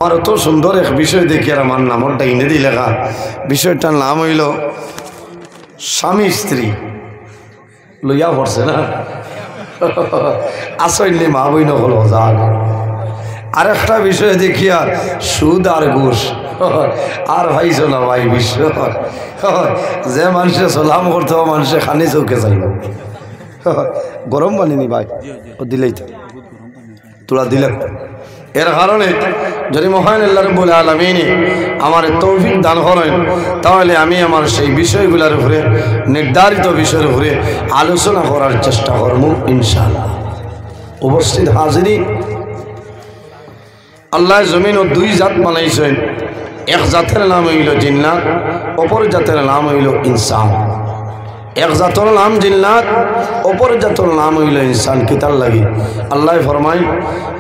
আমার তো সুন্দর এক বিষয় দেখি আর আমার নামটা ইংরেজি লেখা বিষয়টার নাম হইল স্বামী স্ত্রী লইয়া পড়ছে না আসলে মা বই নকল যাক আর একটা বিষয় দেখি আর সুদ আর ঘুষ আর ভাইছো না ভাই বিশ্ব যে মানুষে সালাম করতে হবে মানুষে খানি চৌকে যাইব গরম পানি নি ভাই ও দিলেই তো তোরা দিলে এর কারণে যদি মহান আল্লাহ রাব্বুল আলামিন আমার তৌফিক দান করেন তাহলে আমি আমার সেই বিষয়গুলোর উপরে নির্ধারিত বিষয়ের উপরে আলোচনা করার চেষ্টা করব ইনশাআল্লাহ। উপস্থিত হাজিরিন, আল্লাহ জমিন ও দুই জাত বানাইছেন। এক জাতের নাম হইল জিন্নাত, অপর জাতের নাম হইল ইনসান। এক জাতর নাম জিন্নাত, অপর জাতর নাম হইল ইনসান। কিতার লাগি আল্লাহ ফরমায়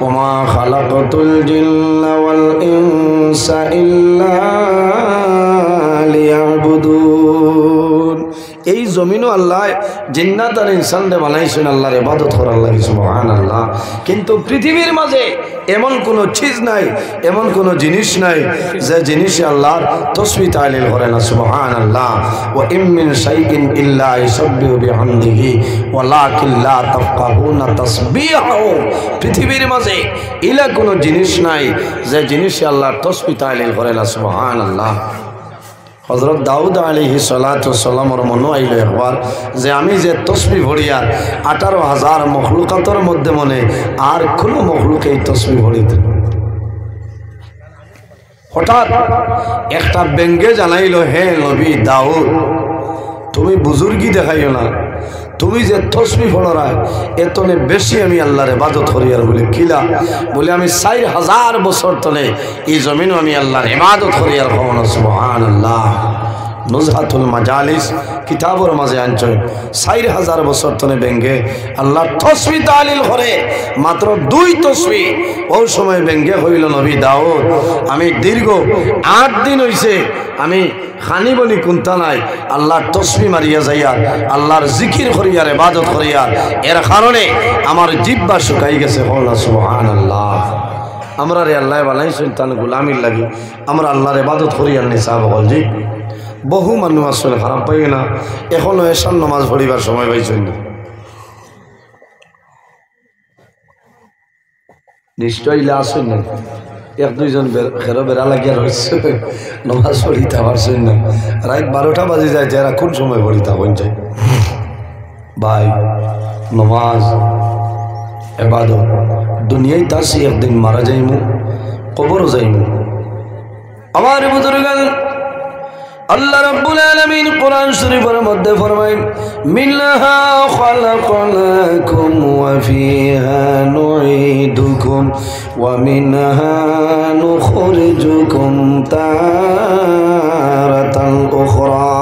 ওমা খালাকাতুল জিন্না ওয়াল ইনসা ইল্লা লিয়াবুদুন। এই জমিনও আল্লাহ জিন্নাত আর ইনসানরে বানাইছেন আল্লাহর ইবাদত করার লাগি, সুবহানাল্লাহ। কিন্তু পৃথিবীর মাঝে এমন কোনো চিজ নাই, এমন কোনো জিনিস নাই যে জিনিসে আল্লাহর তাসবিহ তাহলিল করে না, সুবহানাল্লাহ। ওয়া ইম মিন শাইইন ইল্লা ইউসাব্বিহু বিহামদিহি ওয়ালাকিন লা তাফকাহুনা তাসবিহাহু। পৃথিবীর মাঝে ইলা কোনো জিনিস নাই যে জিনিসে আল্লাহর তাসবিহ তাহলিল করে না, সুবহানাল্লাহ। হযরত দাউদ আলাইহিস সালাতু ওয়াস সালামের মনে আইল একবার যে আমি যে তসবিহ ভরিয়া 18,000 মখলুকাতের মধ্যে মনে আর কোনো মখলুক এই তসবিহ ভরিতে। হঠাৎ একটা ব্যঙ্গে জানাইল, হে নবী দাউদ, তুমি বুজুর্গি দেখাইও না, তুমি যে তসবিহ পড়ায় এতনে বেশি আমি আল্লাহর ইবাদত করি। আর বলে কিলা? বলে আমি 4,000 বছর তলে এই জমিনও আমি আল্লাহর ইবাদত করি। আর কখন সুবহানাল্লাহ। নুজহাতুল মাজালিস কিতাবর মাঝে আনছেন 4,000 বছর তলে ব্যঙ্গে আল্লাহ তসবিহ তাহলিল করে মাত্র 2 তসবিহ। ওই সময় ব্যঙ্গে হইল, নবী দাউদ, আমি দীর্ঘ 8 দিন হইছে আমি খানি বনি কুন্তা নাই আল্লাহর তসবিহ মারিয়া যাইয়ার আল্লাহর জিকির করিয়ার ইবাদত করিয়ার, এর কারণে আমার জিহ্বা শুকাই গেছে। হল সুবহানাল্লাহ। আমরা রে আল্লাহ বানাইছেন তান গোলামির লাগি, আমরা আল্লাহর ইবাদত করিয়ার নিসা বল জি। বহু মানুষ আসলে খারাপ পাই না, এখনো এশার নামাজ পড়িবার সময় পাইছেন না। নিশ্চয় আসেন না, 1-2 জন খেরো বেড়া লাগিয়া রয়েছে, নমাজ পড়িতে পারছেন না। রাত 12টা বাজে যায়, যারা কোন সময় পড়িতে হন যায় ভাই। নমাজ ইবাদত দুনিয়ায় তাসি, একদিন মারা যাইমু, কবরও যাইমু। আমার বুজুর্গান আল্লাহ রাব্বুল আলামিন কোরআন শরীফের মধ্যে ফরমায়, মিনহা খালাকনাকুম ওয়া ফিহা নুঈদুকুম ওয়া মিনহা নুখরিজুকুম তারাতান উখরা।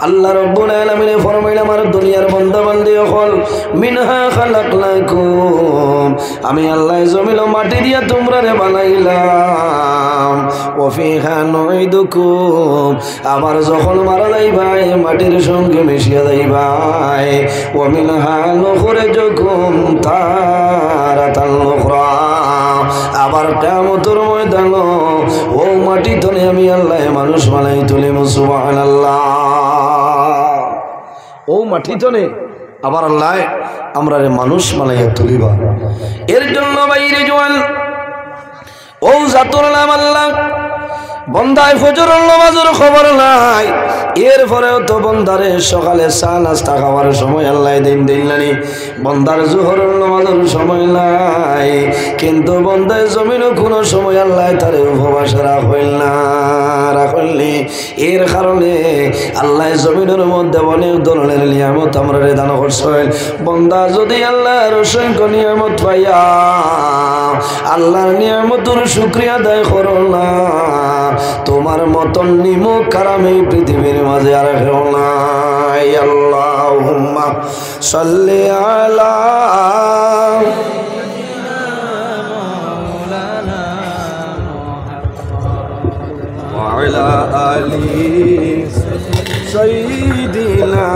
আল্লাহ রাব্বুল আলামিন ফরমাইলেন, আমার দুনিয়ার বান্দা বান্দি হল মিনহা খালাকনাকুম, আমি আল্লাহ জমিন মাটি দিয়া তোমরারে বানাইলাম, ওয়া ফিহা নুঈদুকুম, আবার যখন মারা যাইবাই মাটির সঙ্গে মিশিয়া যাইবাই, ওয়া মিনহা নুখরিজুকুম তারাতান উখরা, আবার কিয়ামতের ময়দানে ও মাটি তলে আমি আল্লাহ মানুষ বানাই তুলিম, সুবহানাল্লাহ। ও মাটি তলে আবার আল্লাহ আমরা মানুষ বানাইয়া তুলিবা। এর জন্য বাইরে জোয়ান ও জাতুর নাম আল্লাহ, বন্দায় ফজরের নামাজের খবর নাই, এরপরেও তো বন্দারে সকালে চা নাস্তা খাওয়ার সময় আল্লাহ দিন দিলানি, বন্দার জোহরের নামাজের সময় নাই, কিন্তু বন্দায় জমিনও কোনো সময় আল্লাহ তার উপবাস রাখল না, রাখলনি। এর কারণে আল্লাহ জমিনের মধ্যে অনেক ধরনের নিয়ামত আমরা দান করছেন। বন্দা যদি আল্লাহর অসংখ্য নিয়ামত পাইয়া আল্লাহর নিয়ামতের শুকরিয়া আদায় করো না, তোমার মতন নিমক কারাম এই পৃথিবীর মাঝে আর কেউ নাই। আল্লাহুম্মা সাল্লি আলা ওয়া আলা আলি সাইয়্যিদিনা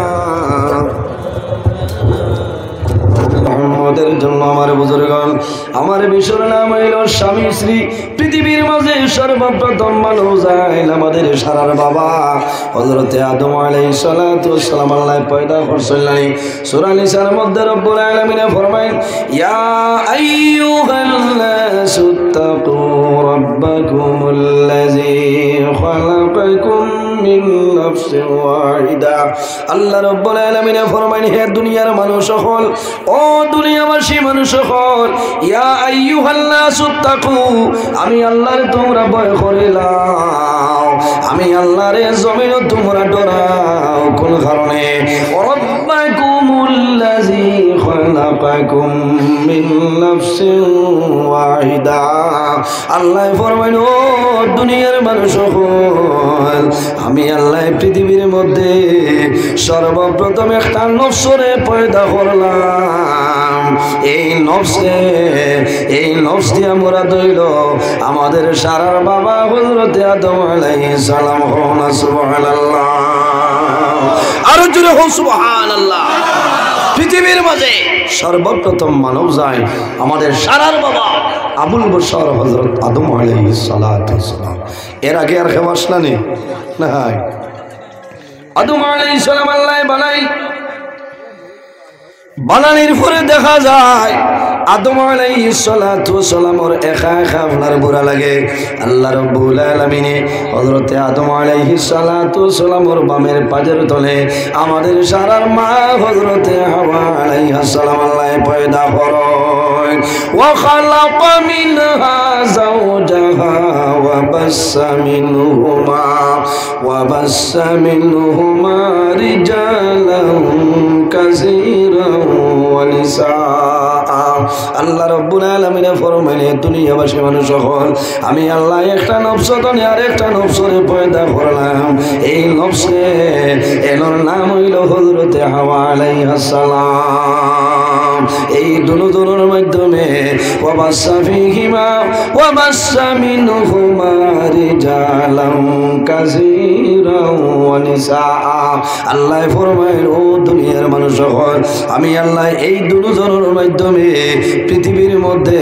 মুহাম্মাদের জন্য আমার বুজুর্গগণ, আমার বিশ্বর নাম হইল স্বামী স্ত্রী। পৃথিবীর মাঝে সর্বপ্রথম মানব জাইল আমাদের সারার বাবা হযরতে আদম আলাইহিস সালাতু ওয়াস সালাম আল্লাহ পয়দা করছিলেন। সূরা নিসার মধ্যে রব্বুল আলামিন ফরমায়েন ইয়া আইয়ুহান্নাসু তাকু রাব্বাকুমুল্লাযী খালাকাকুম মিন নাফসিন ওয়াহিদা। আল্লাহ রব্বুল আলামিন ফরমায়েন হে দুনিয়ার মানুষ সকল, ও দুনিয়াবাসী মানুষ সকল, ইয়া আইয়ুহান্নাসু তাকু, আমি আল্লাহর তোমরা ভয় করিলাম, আমি আল্লাহর জমিন তোমরা ডরাও। কোন কারণে? রাব্বাকুমুল্লাযী খালাকাকুম মিন নাফসিন ওয়াহিদা। আল্লাহ ফরমায় ও দুনিয়ার মানুষ সকল, আমি আল্লাহ পৃথিবীর মধ্যে সর্বপ্রথম একটা নফসরে পয়দা করলাম। এই নফস দিয়া মোরা দইল আমাদের সারার বাবা হযরতে আদম আলাইহিস সালাম। সুবহানাল্লাহ, আরো জোরে হো সুবহানাল্লাহ। পৃথিবীর মাঝে সর্বপ্রথম মানব যায় আমাদের সারার বাবা আবুল বশর হযরত আদম আলাইহিস সালাতু ওয়াস সালাম। এর আগে আর কেউ আসলানি না? আদম আলাইহিস সালাম আল্লাহ বানানির পরে দেখা যায় আদম আলাইহিস সালাতু ওয়াস সালামের একা একা আপনার বুড়া লাগে। আল্লাহ রাব্বুল আলামিন হযরতে আদম আলাইহিস সালাতু ওয়াস সালামের বামের পাজের তলে আমাদের সারার মা হযরতে হাওয়া আলাইহিস সালাম আল্লাহ পয়দা করেন। ওয়া খালাকা মিনহা যাওজাহা ওয়া বাসসা মিনহুমা রিজালান কাসীরান ওয়া নিসা। আল্লাহ রাব্বুল আলামিন ফরমাইলেন দুনিয়াবাসী মানুষ সকল, আমি আল্লাহ একটা নফস আর একটা নফসরে পয়দা করলাম। এই নফসে এর নাম হইল হযরতে হাওয়া আলাইহিস সালাম। এই দুনুর মাধ্যমে ওয়াবাসা ফীহিমা ওয়াবাসা মিনহুমা রিজালান কাসীরান ওয়া নিসা। আল্লাহ ফরমাইলেন ও দুনিয়ার মানুষ সকল, আমি আল্লাহ এই দুজনের মাধ্যমে পৃথিবীর মধ্যে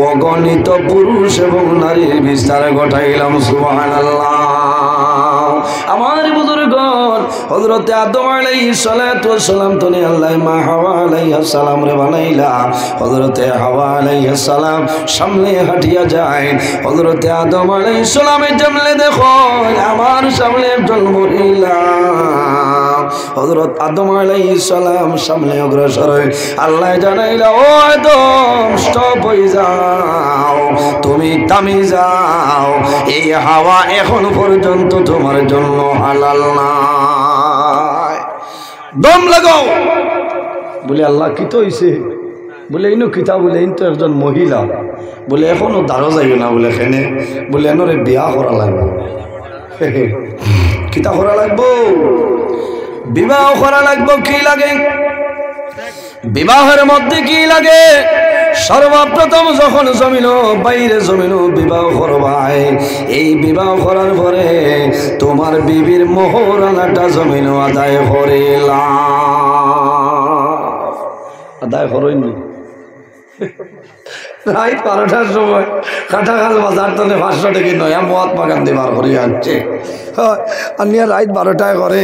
অগণিত পুরুষ এবং নারীর বিস্তার ঘটাইলাম। সুবহানাল্লাহ। আমার বুজুর্গণ হযরতে আদম আলাইহিস সালাতু ওয়াস সালাম তনে আল্লাহ মা হাওয়া আলাইহিস সালাম রে বানাইলা। হযরতে হাওয়া আলাইহিস সালাম সামনে হাঁটিয়া যায়। হযরতে আদম আলাইহিস সালামের সামনে দেখো আমার সামনে একজন মহিলা। হযরত আদম আলাইহিস সালাম সামনে অগ্রসর হয়। আল্লাহ জানাইলা ও আদম স্টপ হয়ে যাও, তুমি থামি যাও, এই হাওয়া এখন পর্যন্ত তোমার জন্য হালাল না। দম লাগাও। বলে আল্লাহ কি তো হইছে? বলে ইনো কিতা? বলে ইন তো একজন মহিলা। বলে এখনো দাঁড়ো যাইও না। বলে এখানে বলে এনরে বিয়া করা লাগবে। কিতা করা লাগবো? বিবাহ করা লাগবো। কি লাগে বিবাহের মধ্যে? কি লাগে? সর্বপ্রথম যখন জমিনো বাইরে জমিনো বিবাহ করবাই, এই বিবাহ করার পরে তোমার বিবির মোহরানাটা জমিনো আদায় করিলাম। আদায় করেন রাত 12টার সময় কাঁঠাখাল বাজার তলে 500 টাকা নয়া মহাত্মা গান্ধী বার করে আনছে। আর নিয়ে রাত 12টায় করে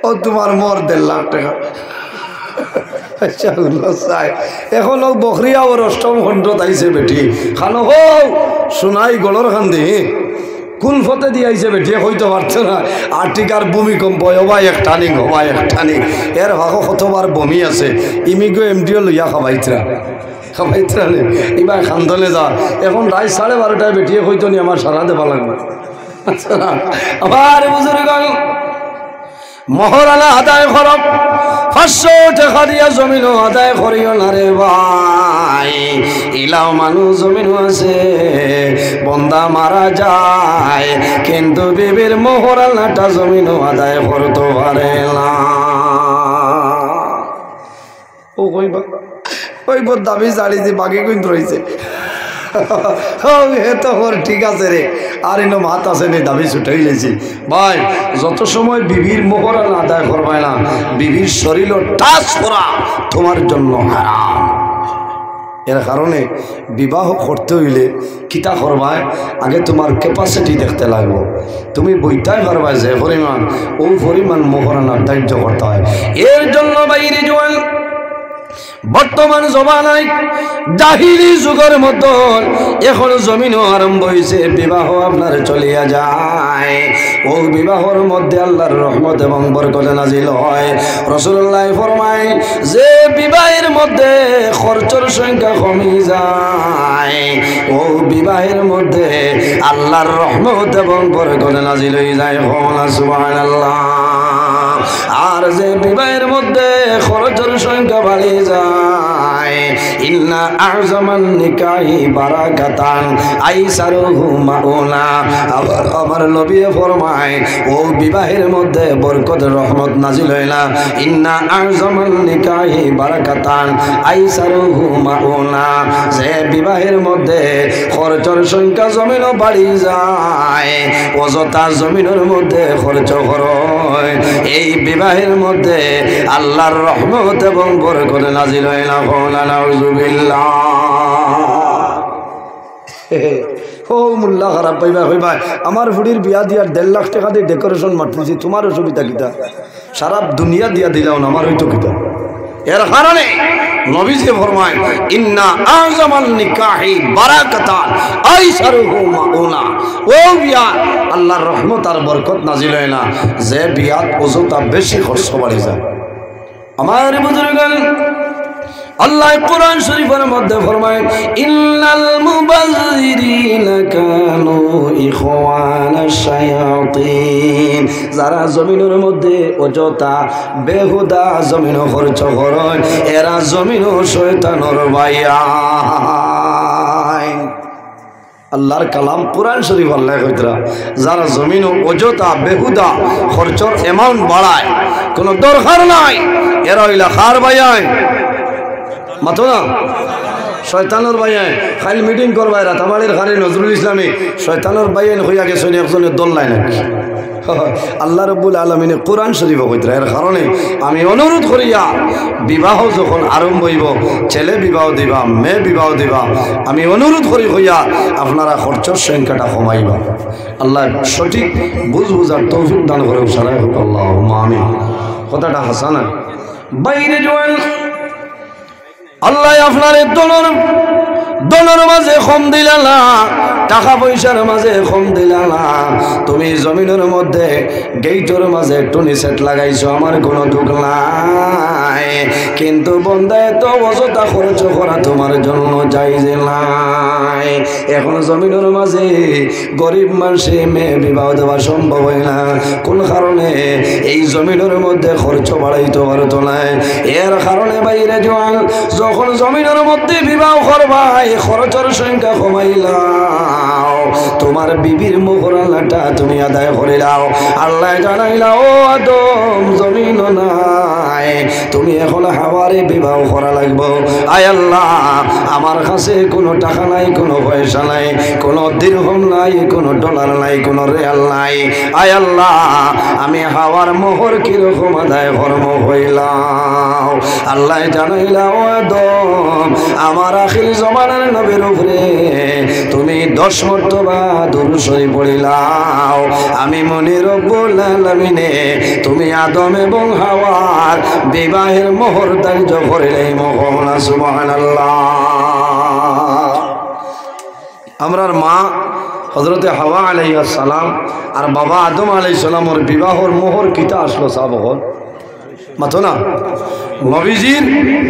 ও তোমার মর 1.5 লাখ টাকা। এখন বকরিয়া ওর অষ্টম খণ্ড তাইছে বেটি খানো হো সোনাই গড়র খান্দি কোন ফতে দিয়ে আইছে বেটি হইতে পারছে না। আর্টিকার ভূমিকম্প হবাই একটানি হবাই একটানি। এর ভাগো কতবার বমি আছে। ইমিগো এমডিও লইয়া খাবাইতরা নে এবার খান্দলে যা। এখন রাত 12:30টায় বেটিয়ে হইতো নি আমার সারা দেবা লাগবে। আবার বুঝুর্গ মহরানা আদায় করব। 500 টাকা দিয়া জমিনও আদায় করিও না রে ভাই। ইলাও মানুষ জমিন আছে বন্দা মারা যায়, কিন্তু বিবির মহরানাটা জমিনও আদায় করতে পারে না। ও কইবা ওই বোধ দাবি চালি যে বাকি কিন্তু রয়েছে। ঠিক আছে রে, আর এনে মাত আছে নি দাবি ছুটাই লেছি ভাই। যত সময় বিবির মোহরানা আদায় করবাই না, বিবির শরীর টাচ করা তোমার জন্য হারাম। এর কারণে বিবাহ করতে হইলে কিতা করবায় আগে তোমার ক্যাপাসিটি দেখতে লাগবো। তুমি বইটাই পারবা যে পরিমাণ ও পরিমাণ মোহরানার দাহ্য করতে হয়। এর জন্য বাইরে জোয়ান বর্তমান জমানায় জাহিলি যুগের মতো এখন জমিনও আরম্ভ হয়েছে, বিবাহ আপনার চলিয়া যায়। ও বিবাহর মধ্যে আল্লাহর রহমত এবং বরকত নাজিল হয়। রাসূলুল্লাহ ফরমায় যে বিবাহের মধ্যে খরচের সংখ্যা কমে যায়, ও বিবাহের মধ্যে আল্লাহর রহমত এবং বরকত নাজিল হয়ে যায়। সুবহানাল্লাহ। আর যে বিবাহের মধ্যে খরচের সংখ্যা বাড়ে যায়, ইন্না আযমান নিকাহি বারাকাতান আইসারুহু মাউনা। আমার নবী ফরমায় ও বিবাহের মধ্যে বরকত রহমত নাজিল হয় না। ইন্না আযমান নিকাহি বারাকাতান আইসারুহু মাউনা। যে বিবাহের মধ্যে খরচের সংখ্যা জমিনও বাড়ি যায়, অযথা জমিনের মধ্যে খরচ হয়, এই বিবাহের মধ্যে আল্লাহর রহমত এবং বরকত নাজিল হয় না। নাউযুবিল্লাহ। ও মোল্লা খারাপ পাইবা হইবা আমার ফুড়ির বিয়া দিয়ার 1.5 লাখ টাকা দিয়ে ডেকোরেশন মারতেছি, তোমার অসুবিধা কিতা? সারা দুনিয়া দিয়া দিলাও না, আমার হইতো কিতা? এর কারণে নবীজি ফরমায় ইন্না আযমান নিকাহি বারাকাতান আইসারুহু মাউনা। ও বিয়া আল্লাহর রহমত আর বরকত নাজিল হয় না যে বিয়া অযথা বেশি খরচ বাড়ে যায়। আমার বুজুর্গান আল্লাহ কোরআন শরীফের মধ্যে ফরমায় ইন্নাল মুবাযযিরিনা কানু ইখওয়ানাশ শায়াতিন। যারা জমিনের মধ্যে অযথা বেহুদা জমিন খরচ করে এরা জমিন শয়তানের ভাইয়া। আল্লাহর কালাম কোরআন শরীফ আল্লাহ কইতরা যারা জমিন অযথা বেহুদা খরচর অ্যামাউন্ট বাড়ায়, কোনো দরকার নাই, এরা হইলা খার ভাইয়ায় মাতো না শয়তানোর ভাইয়ায় খালি মিটিং করবা। এরা তামালির খারি নজরুল ইসলামী শয়তানোর ভাইয়ান হইয়া গেছেন একজনের দল নাই নাকি? আল্লাহ রাব্বুল আলামিনে কোরআন শরীফ কইতরা। এর কারণে আমি অনুরোধ করিয়া বিবাহ যখন আরম্ভ হইব, ছেলে বিবাহ দিবা, মেয়ে বিবাহ দিবা, আমি অনুরোধ করি হইয়া আপনারা খরচের সংখ্যাটা কমাইবা। আল্লাহ সঠিক বুঝার তৌফিক দান করে সারাই হোক আল্লাহুম্মা আমিন। কথাটা হাসানা বাইরে জোয়ান আল্লাহ আপনার দলের মাঝে কম দিলা না, টাকা পয়সার মাঝে কম দিলা না। তুমি জমিনের মধ্যে গেইটের মাঝে টুনি সেট লাগাইছো, আমার কোনো দুঃখ নাই, কিন্তু বন্দায় তো অযথা খরচ করা তোমার জন্য জায়েজ নাই। এখন জমিনের মাঝে গরিব মানুষে মেয়ে বিবাহ দেওয়া সম্ভব হয় না, কোন কারণে? এই জমিনের মধ্যে খরচ বাড়াইতে পারতো না। এর কারণে বাইরে জোয়ান যখন জমিনের মধ্যে বিবাহ করবা খরচের সংখ্যা কমাইলাও, তোমার বিবির মোহরানাটা তুমি আদায় করিলাও। আল্লাহ জানাইলা ও আদম জমিন নাই, তুমি এখন হাওয়ারে বিবাহ করা লাগবো। আয় আল্লাহ আমার কাছে কোনো টাকা নাই, কোনো পয়সা নাই, কোনো দিরহম নাই, কোনো ডলার নাই, কোনো রিয়াল নাই। আয় আল্লাহ আমি হাওয়ার মোহর কিরকম আদায় কর্ম হইলাম। আল্লাহ জানাইলা ও আদম আমার আখির জমানার নবীর উপরে তুমি 10 মর্তবা দুরূদ শরীফ পড়িলাও। আমি মনে রব্বুল আলামিনে তুমি আদম এবং হাওয়ার বিবাহের মোহর ধার্য করিলে মহনা সুবহানাল্লাহ। আমরার মা হযরতে হাওয়া আলাইহিস সালাম আর বাবা আদম আলাইহিস সালামের বিবাহর মোহর কিতা আসলো সাহাবগণ মাতো না? নবীজির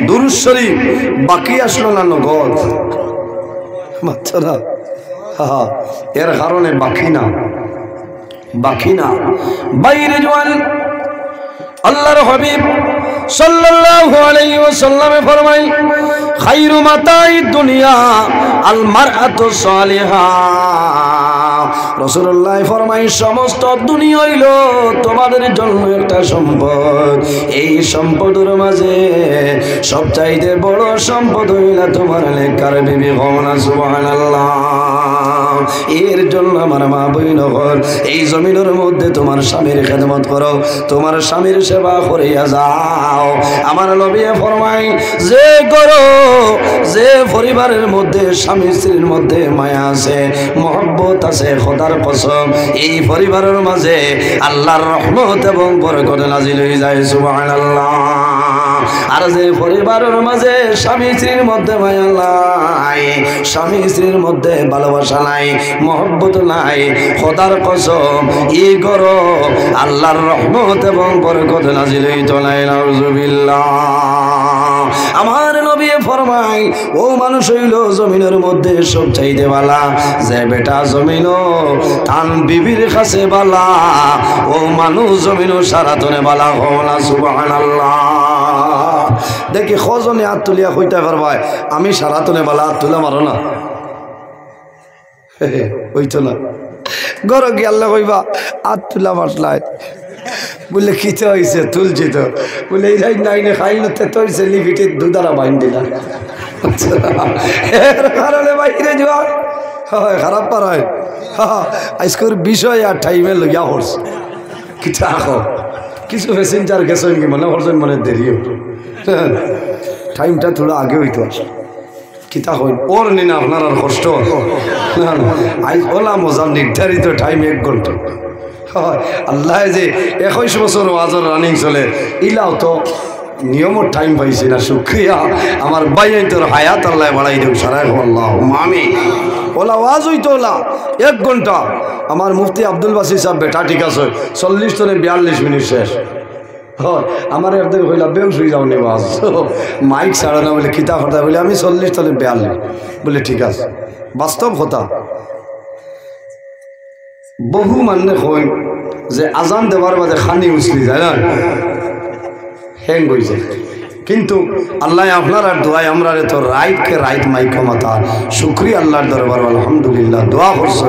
দুরূদ শরীফ বাকি আসলো না নগদ মাতো না? এর কারণে বাকি না বাইরে জওয়ান আল্লাহর হাবিব সাল্লাল্লাহু আলাইহি ওয়াসাল্লাম ফরমায় খায়রু মাতাঈদ দুনিয়া আল মারআতু সালিহা। রাসূলুল্লাহ ফরমায় সমস্ত দুনিয়া হইল তোমাদের জন্য একটা সম্পদ, এই সম্পদের মাঝে সবচাইতে বড় সম্পদ হইল তোমার নেককার বিবি। সুবহানাল্লাহ। এর জন্য আমার মা বইন এই জমিনের মধ্যে তোমার স্বামীর খেদমত করো, তোমার স্বামীর সেবা করিয়া যাও। আমার নবী ফরমাই যে করো, যে পরিবারের মধ্যে স্বামী স্ত্রীর মধ্যে মায়া আছে, মহব্বত আছে, খোদার কসম এই পরিবারের মাঝে আল্লাহর রহমত এবং বরকত নাজিল হয়ে যায়। সুবহানাল্লাহ। আর যে পরিবারের মাঝে স্বামী স্ত্রীর মধ্যে মায়া নাই, স্বামী স্ত্রীর মধ্যে ভালোবাসা নাই, মহব্বত নাই, খোদার কসম ই করো আল্লাহর রহমত এবং বরকত নাজিল হইতো না। নাউজুবিল্লাহ। আমার নবী ফরমাই ও মানুষ হইল জমিনের মধ্যে সব চাইতে বালা, যে বেটা জমিন তান বিবির কাছে বালা, ও মানুষ জমিন সারাতনে বালা হওয়া। সুবহানাল্লাহ। দেখি খজনে হাত তুলিয়া কইতে পারবাই আমি সারাতনে বালা, হাত তুলে মারো না, হইতো না। গর গিয়ে আল্লাহ কইবা হাত তুলা মারলাই বলে খিতে হয়েছে, তুলছি তো বলে এই নাইনে খাইলতে তো হয়েছে, লিপিটির দুধারা বাইন দিলা, এর কারণে বাইরে যাওয়া হয় খারাপ পার হয়। আজকের বিষয় আর টাইমে লইয়া হরস কিছু আঁকো কিছু প্যাসেঞ্জার গেছেন কি মনে করছেন, মানে দেরি টাইমটা থোড়া আগে হইতো কিতা হইন ওর নিন আপনার আর কষ্ট আজ ওলা মজা নির্ধারিত টাইম 1 ঘন্টা। আল্লাহ যে 21 বছর ওয়াজর রানিং চলে, ইলাও তো নিয়মর টাইম পাইছি না। শুক্রিয়া আমার ভাই তোর হায়াত আল্লাহ বাড়াই দেব সারাই আল্লাহ মামি। ওলা ওয়াজ হইতো ওলা 1 ঘন্টা। আমার মুফতি আব্দুল বাসির সাহেব বেটা ঠিক আছে 40 থেকে 42 মিনিট শেষ হয়। আমার একদিন কইলা বেউ শুই যাও নি বাস মাইক ছাড়া না বলে কিতা কথা বলে আমি 40 থেকে 42 বলে ঠিক আছে। বাস্তব কথা বহু মানে কই যে আজান দেওয়ার বাদে খানি উছলি যায় না, হ্যাং হয়েছে। কিন্তু আল্লাহ আপনার আর দোয়াই আমরা তো রাইটকে রাইট মাইক মাতা শুক্রিয়া আল্লাহর দরবার আলহামদুলিল্লাহ দোয়া করছে।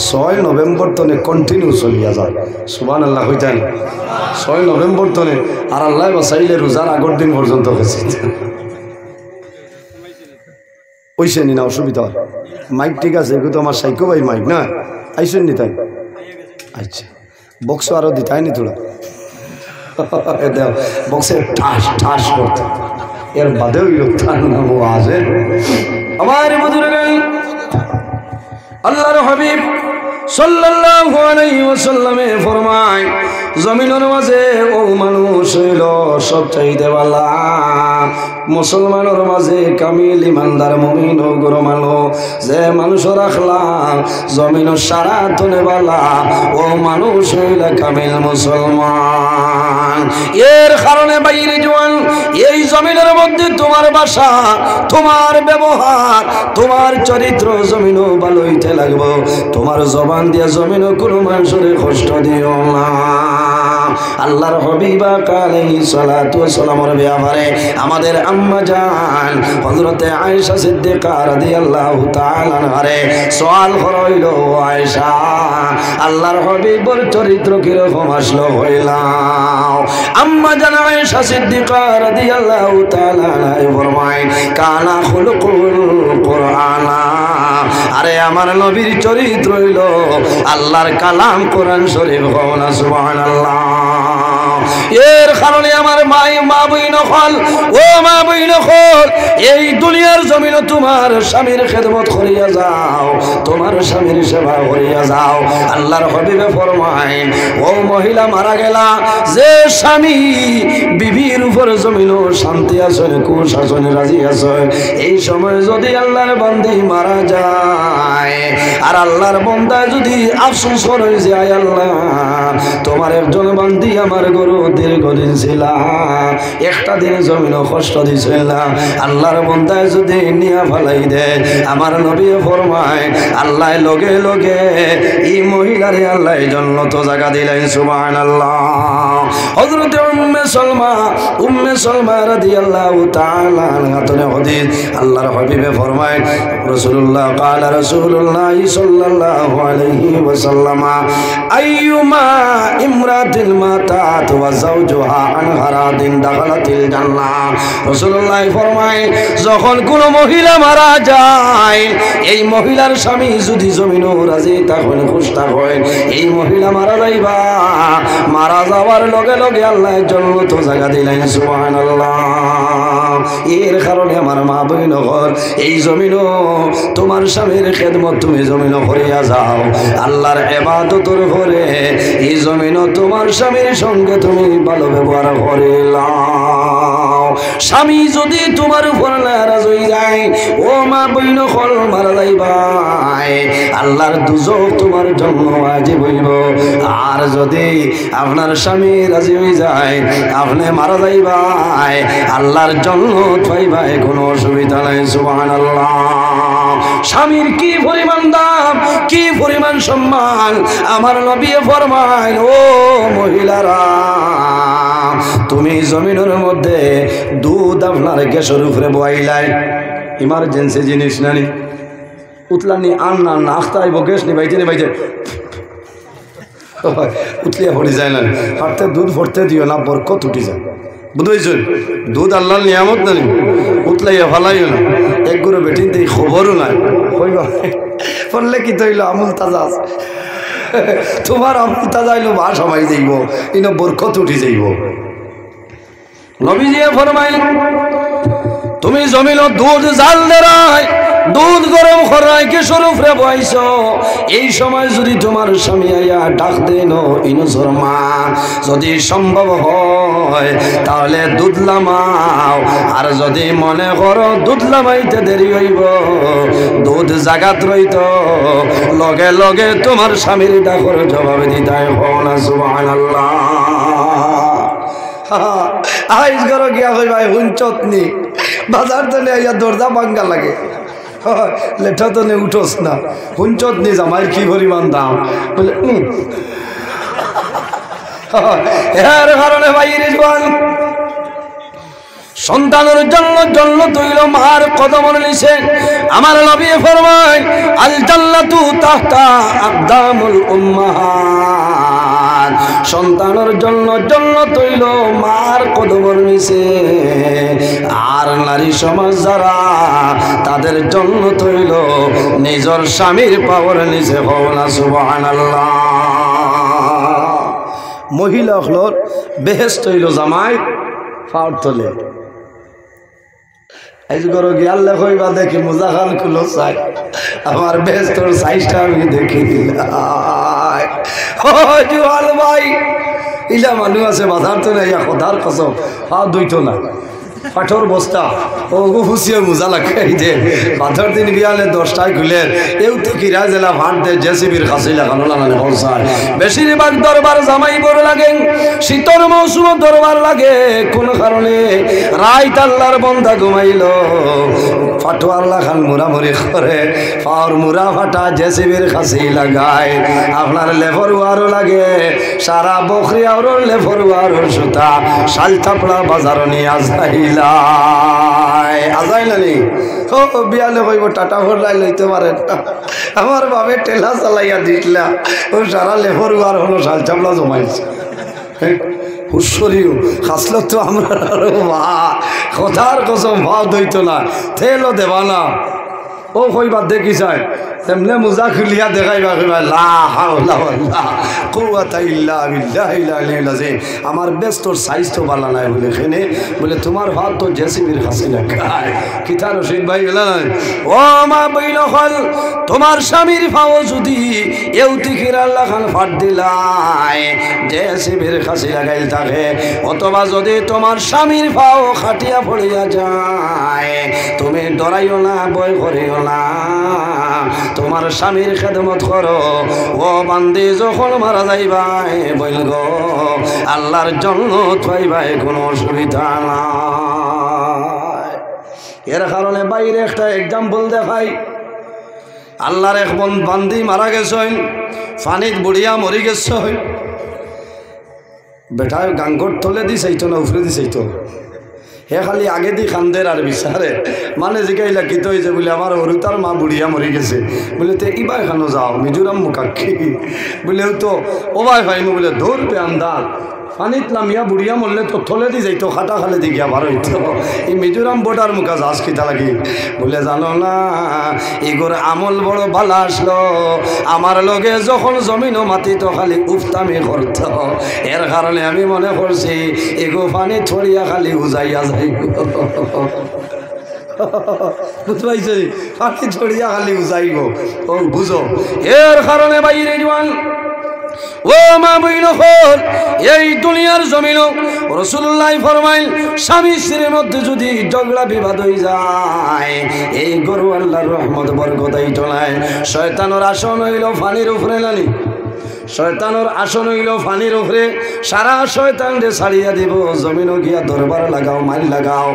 6 নভেম্বর তনে কন্টিনিউ চলিয়া যায়। সুবহানাল্লাহ হইতেন 6 নভেম্বর তনে আর আল্লাহ বাসাইলে রোজার আগের দিন পর্যন্ত গেছে। ওইসে নি না অসুবিধা মাইক ঠিক আছে, এগুলো তো আমার সাইকো ভাই মাইক না, আইসেন নি তাই? আচ্ছা বক্স আরো দিতাই নি তোরা বক্সে ঠাস ঠাস করতে, এর বাদেও আছে আমার আল্লাহর হাবিব সাল্লাল্লাহু আলাইহি ওয়াসাল্লামে ফরমায় জমিনের মাঝে ও মানুষ হইল সব চাইতে বালা, মুসলমানের মাঝে কামিল ইমানদার মুমিন ও গরমালো, যে মানুষ রাখলাম জমিন সারা তনে বালা ও মানুষ হইল কামিল মুসলমান। এর কারণে বাইরে জোয়ান এই জমিনের মধ্যে তোমার বাসা, তোমার ব্যবহার, তোমার চরিত্র জমিনও ভালো হইতে লাগবো। তোমার জবান দিয়া জমিনও কোনো মানুষের কষ্ট দিও না। আল্লাহর হাবিবা আলাইহিস সালাতু ওয়াস সালামের ব্যাপারে আমাদের আম্মা জান হযরতে আয়েশা সিদ্দিকা রাদিয়াল্লাহু তাআলা আনহারে সওয়াল হইলো, আয়েশা আল্লাহর হাবিবের চরিত্র কি রকম আসলো হইলাও? আম্মা জান আয়েশা সিদ্দিকা রাদিয়াল্লাহু তাআলা আনহা ফরমায় কানা খুলুকুল কুরআনা, আরে আমার নবীর চরিত্র হইল আল্লাহর কালাম কোরআন শরীফ। হওয়া সুবহানাল্লাহ। এর কারণে আমার মা বইন হল ও মা বইন হল এই দুনিয়ার জমিনে তোমার স্বামীর খেদমত করিয়া যাও, তোমার স্বামীর সেবা করিয়া যাও। আল্লাহর হাবিবে ফরমায় ও মহিলা মারা গেলা, যে স্বামী বিবির উপর জমিন শান্তি আছে, কুশাসনে রাজি আছে, এই সময় যদি আল্লাহর বান্দি মারা যায় আর আল্লাহর বান্দা যদি আফসোস করে যে আয় আল্লাহ তোমার একজন বান্দি আমার গরু দীর্ঘদিন ছিল, একটা দিন জমিন কষ্ট দিছিল, আল্লাহর বান্দায় যদি নিয়া ফেলাই দে, আমার নবী ফরমায় আল্লাহ লগে লগে এই মহিলারে আল্লাহ জান্নাত জায়গা দিলেন। সুবহানাল্লাহ। হযরত উম্মে সালমা রাদিয়াল্লাহু তাআলা আনহা থেকে হাদিস, আল্লাহর হাবিবে ফরমায় রাসূলুল্লাহ ক্বালা রাসূলুল্লাহ সাল্লাল্লাহু আলাইহি ওয়াসাল্লাম আইয়ুমা ইমরাতিল মাতাত ওয়া ওয়া যাওজুহা আনহা রাদিন দাখালাতিল জান্নাহ। রাসূলুল্লাহ ফরমায় যখন কোন মহিলা মারা যায়, এই মহিলার স্বামী যদি জমিনও রাজি তখন খুশ থাকেন, এই মহিলা মারা যাইবা, মারা যাওয়ার লগে লগে আল্লাহ জান্নাত জায়গা দিলেন। সুবহানাল্লাহ। এর কারণে আমার মা বোন ঘর, এই জমিনও তোমার স্বামীর খেদমত তুমি জমিনও করিয়া যাও, আল্লাহর ইবাদতের পরে এই জমিনও তোমার স্বামীর সঙ্গে তুমি ভালো ব্যবহার করিলাও। স্বামী যদি তোমার উপর নারাজ হয়ে যায়, ও মা বোন ঘর মারা যাইবাই, আল্লাহর দুজখ তোমার জন্য ওয়াজিব হইব। আর যদি আপনার স্বামী রাজি হয়ে যায়, আপনি মারা যাইবাই, আল্লাহর জন্য পাইবাই, কোনো অসুবিধা নাই। সুবহানাল্লাহ। স্বামীর কি পরিমাণ দাম, কি পরিমাণ সম্মান আমার নবী ফরমায়, ও মহিলারা তুমি জমিনের মধ্যে দুধ আপনার গ্যাসের উপরে বইলাই, ইমার্জেন্সি জিনিস নানি উতলানি আন না না আখতাইব গ্যাস নিবাইতে নিবাইতে উতলিয়া পড়ে যায় না, হাঁটতে দুধ ভরতে দিও না, বরকত উঠে যায়। বুঝেছেন? দুধ আল্লাহর নিয়ামত নানি, উতলাইয়া ফালাইও না। এক গুরু বেটিন তো খবরও নাই, কইবা পড়লে কি তৈল আমুল তাজা আছে, তোমার আমুল তাজা হইলো বা সবাই যাইব, ইনো বরকত উঠে যাইব। নবীজি ফরমাই তুমি জমিন দুধ জাল দেরাই, দুধ গরম করাই কিশোর উপরে বইছ, এই সময় যদি তোমার স্বামী আইয়া ডাক দেন ইনসর মা, যদি সম্ভব হয় তাহলে দুধ লামাও, আর যদি মনে করো দুধ লামাইতে দেরি হইব, দুধ জাগাত রইত, লগে লগে তোমার স্বামীর ডাকর জবাব দিতে হয় না। সুবহানাল্লাহ। আইস করো গিয়া কই ভাই হুঞ্চত নি বাজার তো আইয়া দরজা ভাঙ্গা লাগে, লেঠা তো নে উঠোস না, হুঞ্চত নি জামাইয়ের কি পরিমাণ দাম, বলে এর কারণে ভাই রিজওয়ান সন্তানের জন্য তৈল মার কদমের নিচে। আমার নবী ফরমায় আল জান্নাতু তাহতা আকদামুল উম্মাহাত, সন্তানের জন্য তৈল মার কদমের নিচে। আর নারী সমাজ যারা, তাদের জন্য তৈল নিজের স্বামীর পাওয়ার নিচে। হওয়া সুবহানাল্লাহ। মহিলা হলোর বেহেশত হইল জামাই পাওয়ার তলে। এই করো কি আল্লাহ কইবা দেখি মোজা খান খুলো চাই, আমার বেহেশতর সাইজটা আমি দেখি জুয়াল ভাই, ইলা মানুষ আছে বাজার তো নাই, খোদার কসম পা দুইতো না, পাঠর বস্তা ও হুসিয়ে মোজা লাগাই দে, বাঁধর দিন গিয়ালে 10টায় খুলে এও তো কিরা জেলা ভাট দে, জেসিবির খাসি লাগানো লাগানো পৌঁছায়। বেশিরভাগ দরবার জামাই বড় লাগে, শীতর মৌসুম দরবার লাগে, কোন কারণে রাইত আল্লাহর বন্ধা ঘুমাইল, ফাটোয়ার লাখান মুরামুরি করে, পাওয়ার মুরা ফাটা জেসিবির খাসি লাগায়, আপনার লেফরুয়ারও লাগে, সারা বকরি আর লেফরুয়ারও সুতা শাল থাপড়া বাজারও নিয়ে আজাইলানি ও বিয়ালে কইব টাটা ভরলাই লইতে পারেন, আমার বাবে টেলা চালাইয়া দিলা, ও সারা লেফরুয়ার হলো শাল চাপড়া জমাইছে। হুশ্বরিও খাসলো তো আমরা কথার কসম ভাব দইত না, তেলও দেবা না, ও কইবার দেখি চাই তেমনে মোজা খুলিয়া দেখাইবা, কইবা লা হাওলা ওয়ালা কুওয়াতা ইল্লা বিল্লাহিল আলিয়্যিল আযীম, আমার বেস্তর সাইজ তো ভালো নাই বলে এখানে বলে তোমার ভাত তো জেসিবির হাসিনা খায়। কিতা রশিদ ভাই গেল না, ও মা বইল হল তোমার স্বামীর পাও যদি এউতি আল্লাহ খান ফাট দিলাই জেসিবির খাসি লাগাইল থাকে, অথবা যদি তোমার স্বামীর পাও খাটিয়া পড়িয়া যায়, তুমি ডরাইও না, ভয় করিও না, তোমার স্বামীর খেদমত করো। ও বান্দি যখন মারা যাইবাই বইল গো আল্লাহর জন্য পাইবাই, কোনো অসুবিধা নাই। এর কারণে বাইরে একটা এক্সাম্পল দেখাই, আল্লাহর এক বান্দি মারা গেছেন, পানিত বুড়িয়া মরি গেছেন, বেটায় গাঙ্গর তলে দি চাইতো না উফরে দি চাইতো, হে খালি আগে দি খান্দের আর বিচারে, মানে জিগাইলা কিত হয়েছে বলে আমার অরুতার মা বুড়িয়া মরি গেছে, বলে তো ইবাই খানো যাও মিজোরাম মুখাক্ষি, বলে তো ও ভাই ভাই বলে ধরবে আন্দার পানিত নামিয়া বুড়িয়া মরলে তো থলে দি যাইতো খাটা খালে দি গিয়া বার হইতো এই মিজোরাম বর্ডার মুখা যাস কিতা লাগি বলে জানো না এগোর আমল বড় ভালো আসলো আমার লগে যখন জমিন ও মাটি তো খালি উফতামি করত এর কারণে আমি মনে করছি এগো পানি ছড়িয়া খালি উজাইয়া যাই বুঝতে পারছি পানি ছড়িয়া খালি উজাইব ও বুঝো এর কারণে বাইরে জোয়ান ও মা বইন এই দুনিয়ার জমিন রাসূলুল্লাহ ফরমাইল স্বামী স্ত্রীর মধ্যে যদি ঝগড়া বিবাদ হয়ে যায় এই গরু আল্লাহর রহমত বরকতাই চলায় শয়তানের আসন হইল পানির উপরে নানি শয়তানের আসন হইল পানির উপরে সারা শয়তানরে ছাড়িয়া দিব জমিনও গিয়া দরবার লাগাও মাইল লাগাও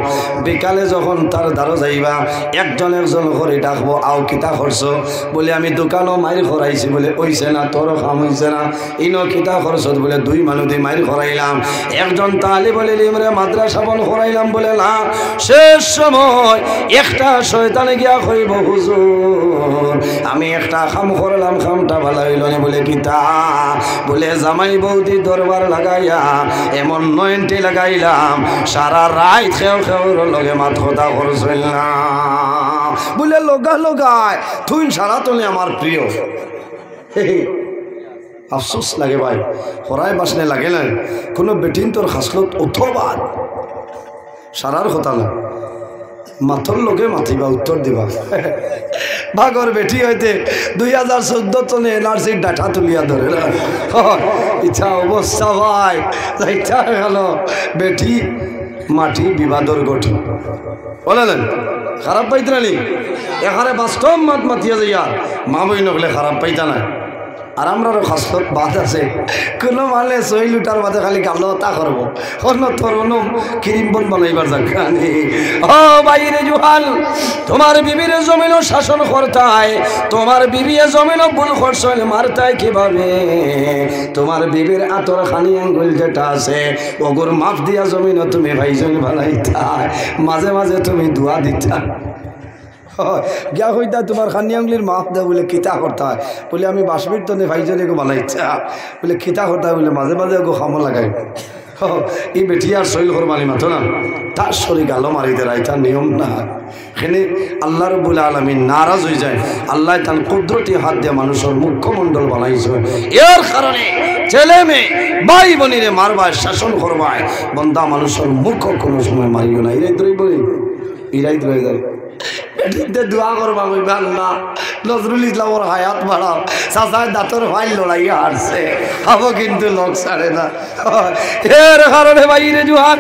বিকালে যখন তার দ্বারো যাইবা একজন একজন করে ডাকবো আও কিতা করছো বলে আমি দোকানও মাইর খরাইছি বলে ওইছে না তোরও কাম হইছে না ইনো কিতা করছ বলে দুই মানুষই মাইর খরাইলাম একজন তালি বলে লিমরে মাদ্রাসা বন খরাইলাম বলে না শেষ সময় একটা শয়তানে গিয়া কইব হুজুর আমি একটা কাম করলাম কামটা ভালো হইল না বলে কিতা বলে জামাই বৌদি দরবার লাগাইয়া এমন নয়নটি লাগাইলাম সারা রাত খেও খেওর লগে মাত কথা করছিল না বলে লগা লগায় তুই সারা তোলে আমার প্রিয় আফসোস লাগে ভাই হরাই বাসনে লাগে না কোনো বেটিন তোর হাসলত অথবা সারার কথা না মাথর লোকে মাতিবা উত্তর দিবা ভাগর বেটি হইতে 2014 তনে এনআরসির ডাটা তুলিয়া ধরে ইচ্ছা অবস্থা ভাই ইচ্ছা গেল বেটি মাটি বিবাদর গঠন বলেন খারাপ পাইতে নানি এখানে বাস্তব মাত মাতিয়া যাইয়া মা বই নকলে খারাপ পাইতা না আর আমরারও খাসলত বাদ আছে কোনো মানে 6 লিটার বাদে খালি গালো তা করবো অন্য তোর অন্য ক্রিম বন বানাইবার জানি ও বাইরে জুহাল তোমার বিবির জমিনও শাসন করতায় তোমার বিবি জমিনও ভুল করছেন মারতায় কিভাবে তোমার বিবির আতর খানি আঙ্গুল যেটা আছে ওগুর মাফ দিয়া জমিনও তুমি ভাইজন বানাইতায় মাঝে মাঝে তুমি দোয়া দিতা গিয়া হইতা তোমার খানি আঙ্গুলির মাফ দেয় বলে কিতা করতে হয় বলে আমি বাসবির তনে ভাইজনে গো বানাইছা বলে কিতা করতে হয় বলে মাঝে মাঝে গো খামো লাগাই এই বেটি আর শৈল মানি মাতো না তার শরীর গালো মারিতে রায় তার নিয়ম না এখানে আল্লাহ রব্বুল আলামিন নারাজ হয়ে যায় আল্লাহ তার কুদরতি হাত দিয়ে মানুষের মুখ্যমণ্ডল বানাইছে এর কারণে ছেলে মেয়ে ভাই বোনিরে মারবায় শাসন করবায় বন্দা মানুষের মুখ্য কোনো সময় মারিও না ইরাই ধরে বলি ইরাই ধরে যায় দোয়া করবা বলবে আল্লাহ নজরুল ইসলামর হায়াত বাড়াও চাচার দাঁতর ভাই লড়াইয়া হারছে খাবো কিন্তু লোক ছাড়ে না এর কারণে বাইরে জুহান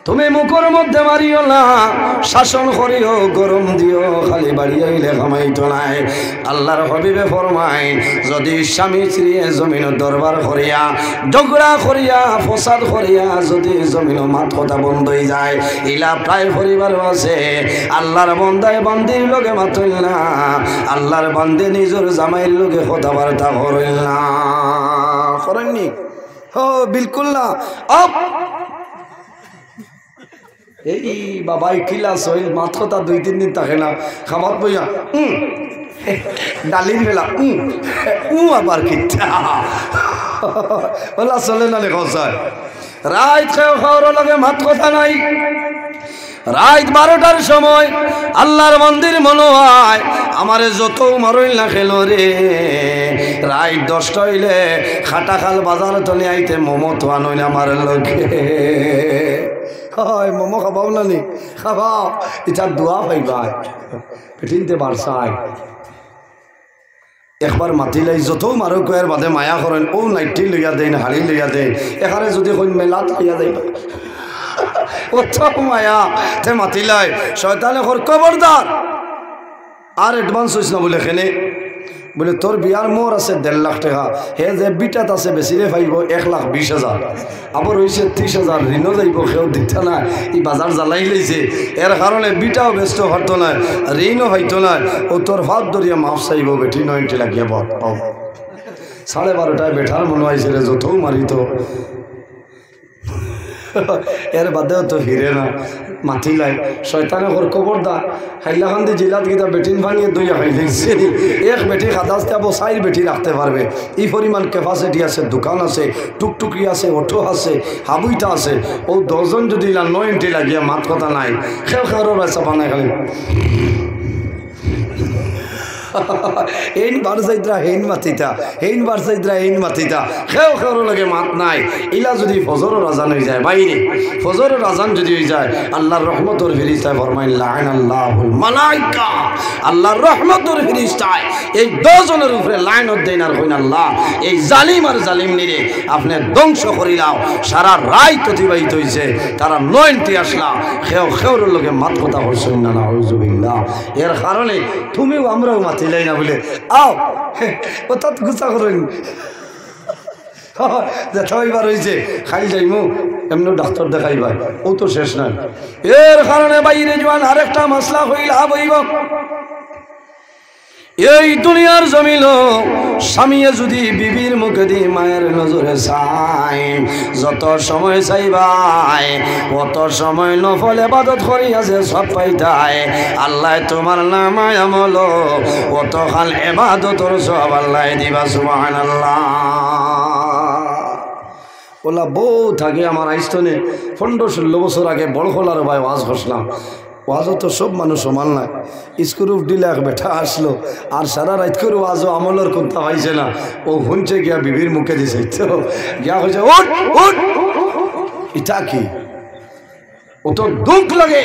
তুমি মুখের মধ্যে মারিও না শাসন করিও গরম দিও খালি বাড়ি আইলে কামাইতো নাই আল্লাহর হবিবে ফরমাই যদি স্বামী স্ত্রী জমিন দরবার করিয়া ঝগড়া করিয়া ফসাদ করিয়া যদি জমিন মাত কথা বন্ধ হয়ে যায় ইলা প্রায় পরিবার আছে আল্লাহর বন্দায় বান্দির লোকে মাতইল না আল্লাহর বান্দে নিজের জামাইয়ের লোকে কথাবার্তা করিল না করেননি ও বিলকুল না আপ এই বাবাই কিলাস হইল মাত কথা 2-3 দিন থাকে না খামাত বইয়া ডালির বেলা আবার কিতা ওলা চলে না লেখা রাত খেয়ে খাওয়ার লগে মাত কথা নাই রাত 12টার সময় আল্লাহর মন্দির মনে হয় আমারে যত মারইল না খেলো রে রাত 10টা হইলে খাটাখাল বাজার তলে আইতে মোমো তো আনই না আমার লোকে হয় মোমো খাবাও না নি খাবাও এটা দোয়া পাইবা পেটিনতে বারসায় একবার মাতিলাই যত মারো কয়ের বাদে মায়া করেন ও নাইটি লইয়া দেয় না হাড়ি লইয়া দেয় এখানে যদি কই মেলাত লইয়া দেয় কত মায়া তে মাতিলাই শয়তানে কর খবরদার আর অ্যাডভান্স হইস না বলে এখানে বলে তোর বিয়ার মোর আছে 1.5 লাখ টাকা হে যে বিটাত আছে বেশিরে পাইব 1,20,000 আবার হয়েছে 30,000 ঋণও যাইব কেউ দিতে না এই বাজার জ্বালাই লইছে এর কারণে বিটাও ব্যস্ত হতো না ঋণও হইতো না ও তোর হাত ধরিয়া মাফ চাইব বেটি 90 লাগিয়া পাও 12:30টায় বেঠার মনে হয়েছে রে যতও মারিত এর বাদেও তো হিরে না মাতিলাই শয়তানে ওর খবরদার হাইলাকান্দি জেলাত গিতা বেটিন ভাঙিয়ে দইয়া খাইলেছে এক বেটি খাদাসতে আবো 4 বেটি রাখতে পারবে এই পরিমাণ ক্যাপাসিটি আছে দোকান আছে টুকটুকি আছে অটো আছে হাবুইটা আছে ও 10 জন যদি 9 লাগিয়া মাত কথা নাই খেল খাওয়ার ব্যবসা বানায় খালি এইন বারসাইদ্রা হেইন মাতিতা হেইন বারসাইদ্রা হেইন মাতিতা খেও খেওর লাগে মাত নাই ইলা যদি ফজরের আজান হয়ে যায় বাইরে ফজরের আজান যদি হয়ে যায় আল্লাহর রহমতের ফেরেশতা ফরমাইন লাআনাল্লাহুল মালায়েকা আল্লাহর রহমতের ফেরেশতায় এই 10 জনের উপরে লাইনত দেন আর কইন আল্লাহ এই জালিম আর জালিম নিরে আপনি ধ্বংস করিলাও সারা রাত অতিবাহিত হইছে তারা 9টি আসলা খেও খেওর লাগে মাত কথা হইছেন না নাউযুবিল্লাহ এর কারণে তুমিও আমরাও মাতিলাই না বলে আও ও তত গুছা করেন যেবার হয়েছে খাই যাইমু এমনি ডাক্তার দেখাইবাই ও তো শেষ নাই এর কারণে বাইরে জোয়ান আরেকটা মাসলা হইল হইব এই দুনিয়ার জমিল স্বামীয়ে যদি বিবির মুখে দি মায়ের নজরে চাই যত সময় চাইবাই অত সময় নফল ইবাদত করি আছে সব পাইতাই আল্লাহ তোমার নামায় আমল অত খাল ইবাদতর সব আল্লাহ দিবা সুবহানাল্লাহ ওলা বউ থাকে আমার আইস্তনে 15-16 বছর আগে বড় খোলার ভাই ওয়াজ করলাম ওয়াজও তো সব মানুষ সমান নাই স্কুল উঠলে এক বেটা আসলো আর সারা রাত করে ওয়াজও আমলের কথা পাইছে না ও শুনছে গিয়া বিবির মুখে দিছে তো গিয়া হয়েছে উঠ উঠ এটা কি ও তো দুঃখ লাগে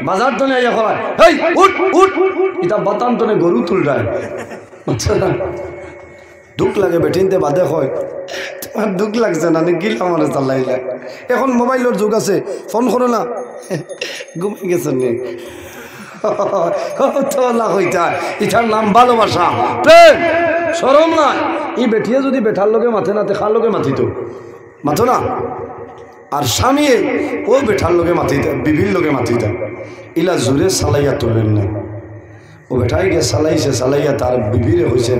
বাজার তো নেই এখন হেই উঠ উঠ এটা বাতান তো গরু তুলটায় দুঃখ লাগে বেটিনতে বাদে হয় তোমার দুঃখ লাগছে না গিল আমার চালাইলে এখন মোবাইলের যুগ আছে ফোন করো না ঘুমিয়ে গেছে নি ইটার নাম ভালোবাসা প্রেম শরম নাই ই বেঠিয়ে যদি বেঠার লোকে মাথে না খার লোকে মাথিত মাথো না আর স্বামী ও বেঠার লোকে মাথিতা বিবির লোকে মাথিতা ইলা জোরে চালাইয়া তুলবেন না ও বেঠাই গিয়ে চালাইছে চালাইয়া তার বিবিরে হয়েছে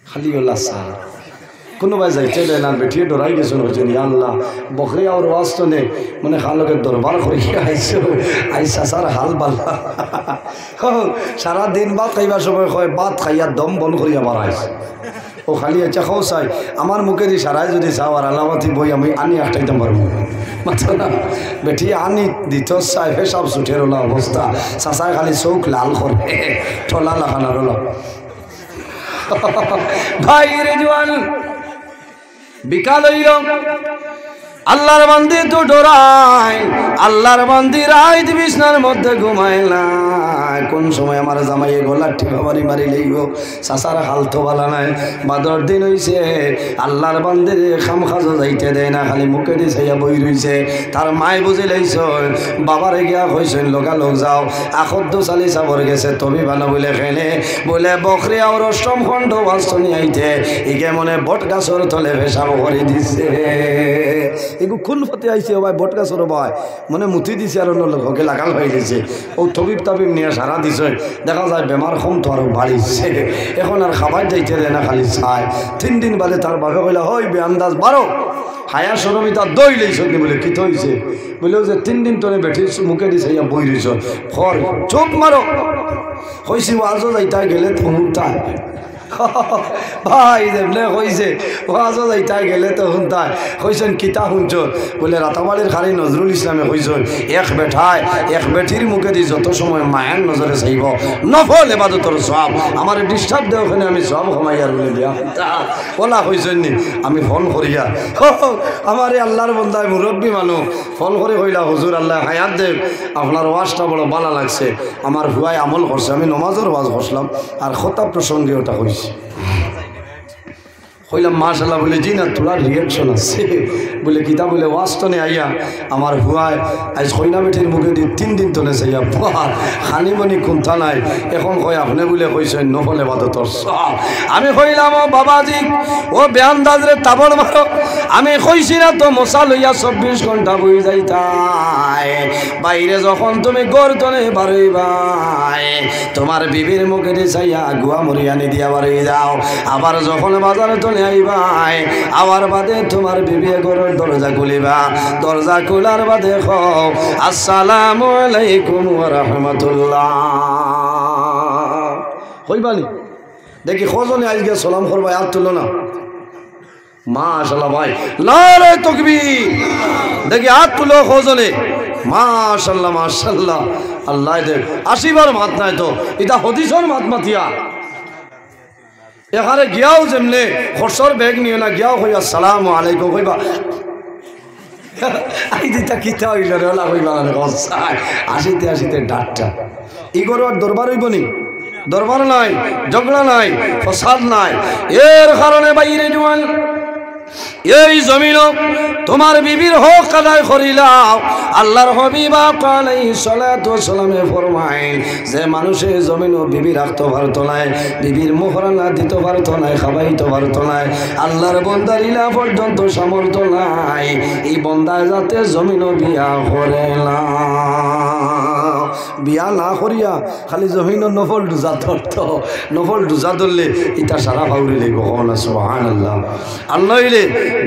খালি ওলা সার কোনোবাই যাইতে দেয় না বেঠিয়ে ডরাই গেছিল হচ্ছে আল্লাহ বকরে আর ওয়াজতো নে মানে খালোকে দরবার করিয়া আইসো আইসা সার হাল বাল্লা সারাদিন ভাত খাইবার সময় হয় ভাত খাইয়া দম বন করিয়া বাড়াইছে ও খালি আচ্ছা খাও চাই আমার মুখে দিয়ে সারাই যদি চাও আর আলামাতি বই আমি আনি আটটাইতে পারবো মাত্র না বেঠিয়ে আনি দিত চাই ফেসাব ছুটের ওলা অবস্থা চাচাই খালি চৌক লাল করে ঠলা লাখানার ওলা ভাই রে জওয়ান বিকাল হইল আল্লাহর বান্দি তো ডরাই আল্লাহর বান্দি রাত বিছনার মধ্যে ঘুমায় না কোন সময় আমার জামাইয়ে গলা ঠিকাবারি মারি লইব চাচার হাল তো বালা নাই বাদর দিন হইছে আল্লাহর বান্দির খামখাজো যাইতে দেয় না খালি মুখে দিয়ে ছাইয়া বই রইছে তার মায় বুঝে লাইছ বাবারে গিয়া কইছেন লোক যাও আখদ্দ চালি চাবর গেছে তবি বানো বলে খেলে বলে বকরি আর অষ্টম খণ্ড বাস্তনি আইতে ইকে মনে বট গাছর তলে ভেসাব করে দিছে এগু খুন ফতে আইছে ভাই বট গাছর ভাই মনে মুথি দিছে আর অন্য লোককে লাগাল হয়ে গেছে ও তবিব তাবিব নিয়ে সারা দিছে দেখা যায় বেমার কম তো আরো বাড়িছে এখন আর খাবার যাইতে দেয় না খালি চায় 3 দিন বাদে তার বাপে কইলা হই বেআন্দাজ বারো হায়া সরমিতা দই লইছ বলে কি হইছে বলে যে 3 দিন তোরে বেঠি মুখে দিছে ইয়া বই রইছ খর চোখ মারো কইছি ওয়াজও যাইতা গেলে তো হুনতায় ভাই দেবলে কইছে ওয়াজও যাইতা গেলে তো হুনতায় কইছেন কিতা শুনছ বলে রাতাবাড়ির খালি নজরুল ইসলামে কইছেন এক বেঠায় এক বেঠির মুখে দি যত সময় মায়ের নজরে চাইব নফল ইবাদতর সওয়াব আমার ডিস্টার্ব দেও ওখানে আমি সব কমাইয়ার বলে দিয়া ওলা কইছেন নি আমি ফোন করিয়া আমার আল্লাহর বন্দায় মুরব্বী মানুষ ফোন করে কইলা হুজুর আল্লাহ হায়াত দেব আপনার ওয়াজটা বড় ভালো লাগছে আমার হুয়াই আমল করছে আমি নমাজের ওয়াজ করলাম আর খতাব প্রসঙ্গে ওটা কইছি কইলাম মাশাআল্লাহ বলে জি না তোলার রিয়াকশন আছে বলে কিতা বলে ওয়াজতনে আইয়া আমার হুয়ায় আজ কইনা বেটির মুখে দিয়ে 3 দিন তলে চাইয়া খানিমণি কুন্থা নাই এখন কয় আপনি বলে কইছেন নফল ইবাদতর সওয়াব আমি কইলাম ও বাবাজি ও বেআন্দাজরে তাবড় মারো আমি কইছি না তো মশা লইয়া 24 ঘন্টা বই যাইতাই বাইরে যখন তুমি গর্দনে বাড়াইবাই তোমার বিবির মুখে দিয়ে চাইয়া গুয়া মরিয়ানি দিয়া বাড়ি যাও আবার যখন বাজারে তলে আইবাই আবার বাদে তোমার বিবি ঘরে দরজা খুলিবা, দরজা খোলার বাদে কও আসসালামু আলাইকুম ওয়া রাহমাতুল্লাহ কইবানি। দেখি কজনে আজকে সালাম করবা, হাত তুলো না। মাশাআল্লাহ ভাই, নারে তাকবীর। দেখি হাত তুলো কজনে। মাশাআল্লাহ মাশাআল্লাহ। আল্লাহ দেখ 80 বার মাত নাই তো, এটা হদিসর মাত মাতিয়া। এখানে গিয়াও যেমনে খরচর ব্যাগ নিয়ে না, গিয়াও কই আসসালামু আলাইকুম কইবা। আই দিতা কিতা হইল রে ওলা কইবা না গসাই। আসিতে ডাটটা ইগর আর দরবার হইব নি? দরবার নাই, ঝগড়া নাই, ফসাদ নাই। এর কারণে বাইরে জওয়ান এই জমিন তোমার বিবির হক আদায় করিলাও। আল্লাহর হাবিব আলাইহিস সালাতু ওয়াস সালামে ফরমায় যে মানুষে জমিন বিবি রাখতে পারতো না, বিবির মোহরানা দিতে পারতো না, খাওয়াইতে পারতো না, আল্লাহর বান্দার ইলা পর্যন্ত সামর্থ্য নাই, এই বান্দায় যাতে জমিন বিয়া করে না। বিয়া না করিয়া খালি জমিন নফল ডুজা ধরত, নফল ডুজা ধরলে ইটা সারা ভাউরি লাগব। সুবহানাল্লাহ। আল্লাহ